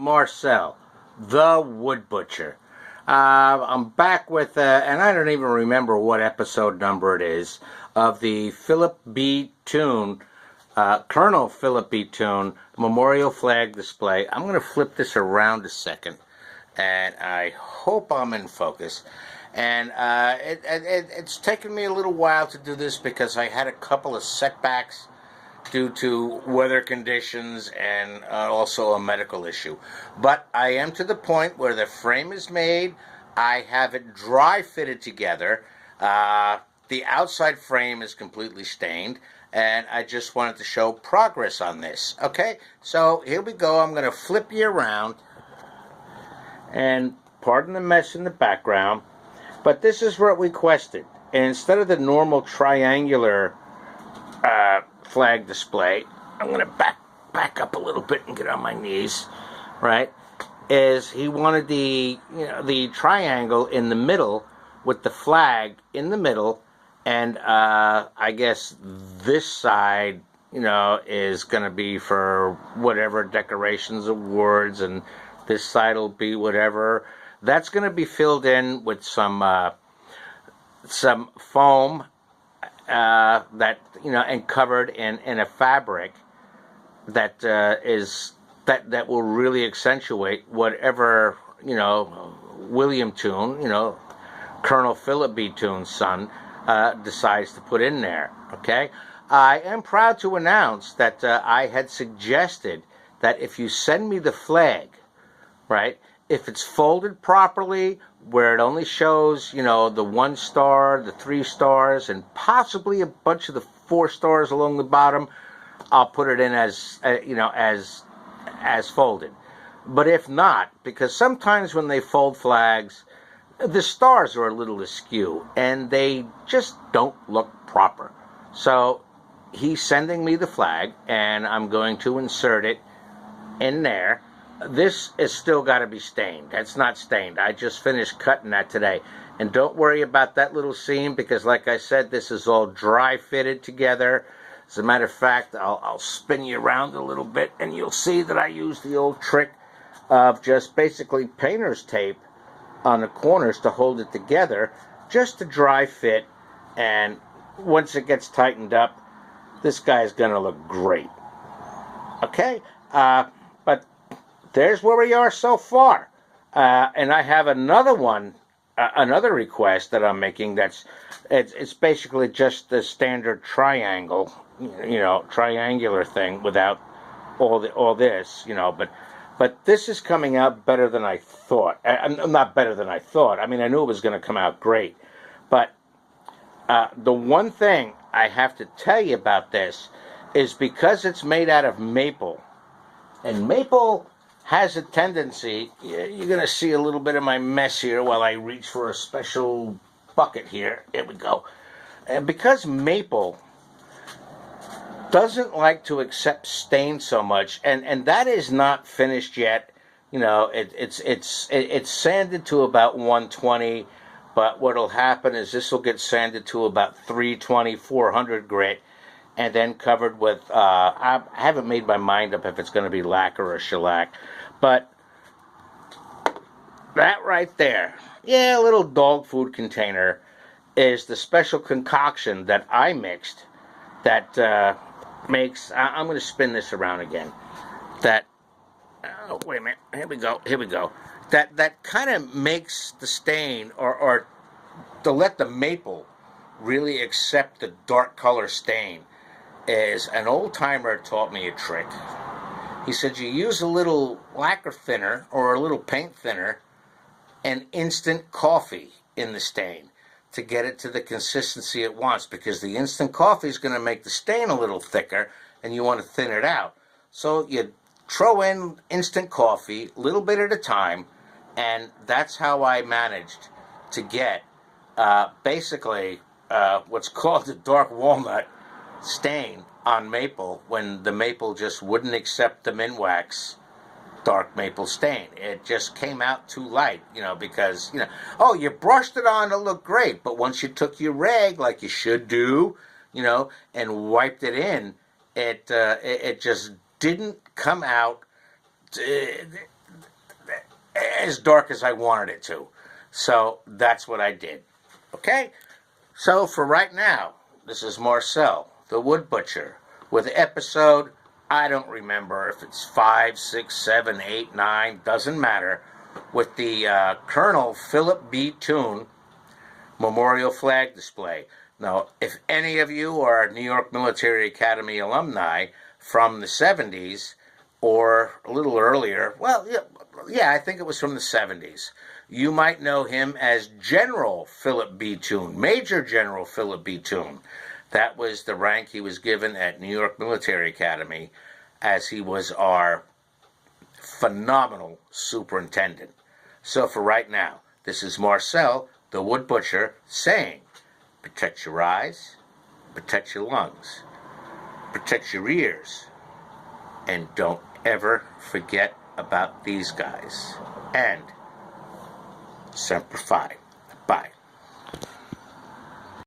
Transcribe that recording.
Marcel, the Wood Butcher. I'm back with, and I don't even remember what episode number it is, of the Phillip B. Toon, Colonel Phillip B. Toon Memorial Flag Display. I'm going to flip this around a second, and I hope I'm in focus. And it's taken me a little while to do this because I had a couple of setbacks due to weather conditions and also a medical issue. But I am to the point where the frame is made. I have it dry fitted together. The outside frame is completely stained, and I just wanted to show progress on this. Okay, so here we go. I'm going to flip you around, and pardon the mess in the background, but this is what we requested. And instead of the normal triangular flag display, I'm going to back up a little bit and get on my knees, right? Is he wanted the triangle in the middle with the flag in the middle, and I guess this side, is going to be for whatever decorations, awards, and this side will be whatever. That's going to be filled in with some foam that and covered in a fabric that that will really accentuate whatever William Toon, Colonel Phillip B. Toon's son, decides to put in there. Okay, I am proud to announce that I had suggested that if you send me the flag, right, if it's folded properly, where it only shows, the 1 star, the 3 stars, and possibly a bunch of the 4 stars along the bottom, I'll put it in as, as folded. But if not, because sometimes when they fold flags, the stars are a little askew, and they just don't look proper. So he's sending me the flag, and I'm going to insert it in there. This is still got to be stained. That's not stained. I just finished cutting that today. And don't worry about that little seam, because like I said, this is all dry fitted together. As a matter of fact, I'll spin you around a little bit, and you'll see that I use the old trick of just basically painter's tape on the corners to hold it together, just to dry fit. And once it gets tightened up, this guy's going to look great. Okay? But there's where we are so far. And I have another one, another request that I'm making. It's basically just the standard triangle, triangular thing without all this, But this is coming out better than I thought. Not better than I thought. I mean, I knew it was going to come out great. But the one thing I have to tell you about this is because it's made out of maple, and maple has a tendency, you're going to see a little bit of my mess here while I reach for a special bucket here. Here we go. And because maple doesn't like to accept stain so much, and that is not finished yet. It's sanded to about 120, but what'll happen is this will get sanded to about 320, 400 grit, and then covered with, I haven't made my mind up if it's going to be lacquer or shellac, but that right there, a little dog food container, is the special concoction that I mixed that makes, I'm going to spin this around again, that, wait a minute, here we go, that kind of makes the stain, or to let the maple really accept the dark color stain, is an old-timer taught me a trick. He said you use a little lacquer thinner or a little paint thinner and instant coffee in the stain to get it to the consistency it wants, because the instant coffee is going to make the stain a little thicker and you want to thin it out. So you throw in instant coffee a little bit at a time, and that's how I managed to get basically what's called the dark walnut stain on maple, when the maple just wouldn't accept the Minwax dark maple stain. It just came out too light, because, oh, you brushed it on to look great, but once you took your rag, like you should do, and wiped it in, it just didn't come out as dark as I wanted it to. So that's what I did. Okay? So for right now, this is Marcel, the Wood Butcher, with episode, I don't remember if it's 5, 6, 7, 8, 9, doesn't matter, with the Colonel Phillip B. Toon Memorial Flag Display. Now, if any of you are New York Military Academy alumni from the 70s, or a little earlier, well, yeah, I think it was from the 70s, you might know him as General Phillip B. Toon, Major General Phillip B. Toon. That was the rank he was given at New York Military Academy, as he was our phenomenal superintendent. So for right now, this is Marcel, the Wood Butcher, saying, protect your eyes, protect your lungs, protect your ears, and don't ever forget about these guys. And Semper Fi. Bye.